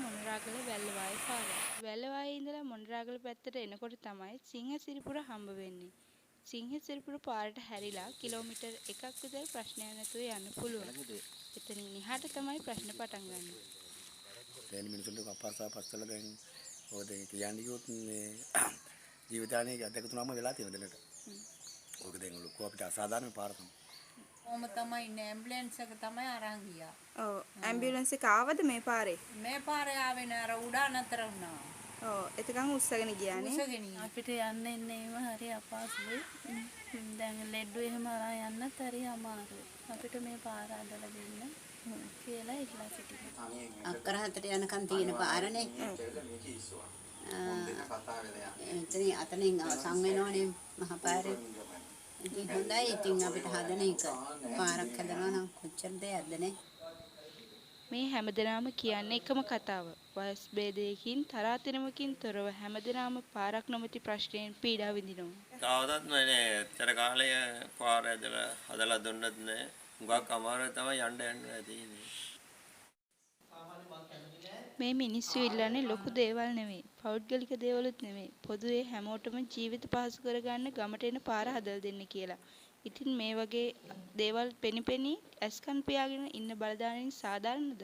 මොනරාගල වැල්ලවාය පාර. වැල්ලවායේ ඉඳලා මොනරාගල පැත්තට එනකොට තමයි සිංහසිරිපුර හම්බ වෙන්නේ. සිංහසිරිපුර පාරට හැරිලා කිලෝමීටර් 1ක් විතර ප්‍රශ්නයක් නැතුව යන්න පුළුවන්. එතනින් එහාට තමයි ප්‍රශ්න පටන් ගන්න. දැන් මිනිස්සුන්ට අපහසුතාව පස්සල දැන් ඔය දැන් කියන්නේ කිව්වොත් මේ ජීවිතානේ අධ්‍යක්ෂ තුනම වෙලා තියෙන දැනට. ඕක දැන් ලොකු අපිට අසාධාරණ පාර තමයි. ඕම තමයි ඉන්නේ ඇම්බියුලන්ස් එක තමයි අරන් ගියා. ඔව් ඇම්බියුලන්ස් එක ආවද මේ පාරේ? මේ පාරේ ආවේ නෑ අර උඩා නතර වුණා. ඔව් එතකන් උස්සගෙන ගියානේ. උස්සගෙන අපිට යන්න එන්නේම හරි අපහසුයි. දැන් ලෙඩ්ඩු එහෙම අරන් යන්නත් හරි අමාරුයි. අපිට මේ පාර හදලා දෙන්න කියලා ඉල්ලා සිටිනවා. අක්කර 4 යනකම් තියෙන පාරනේ. අතනින් අවසන් වෙනෝනේ මහ පාරේ. ඉතින් හොඳයි ඉතින් අපිට හදන එක පාරක් හදනවා නම් කොච්චර දෙයක්ද නේ. මේ හැමදෙනාම කියන්නේ එකම කතාව. වයස් භේදයකින් තරාතිරමකින් තොරව හැමදෙනාම පාරක් නොමැති ප්‍රශ්නයෙන් පීඩා විඳිනවා. කවදත් නෑ එච්චර කාලය පාර හදලා දුන්නත් නෑ. හුඟක් අමාරුයි තමයි යන්න තියෙන්නේ. මේ මිනිස්සු ඉල්ලන්නේ ලොකු දේවල් නෙමෙයි, පෞද්ගලික දේවලුත් නෙමෙයි. පොදුවේ හැමෝටම ජීවිත පහසු කරගන්න ගමට එන පාර හදලා දෙන්න කියලා. ඉතින් මේ වගේ දේවල් පෙනිපෙනී ඇස්කන් පියාගෙන ඉන්න බලදානින් සාධාරණද?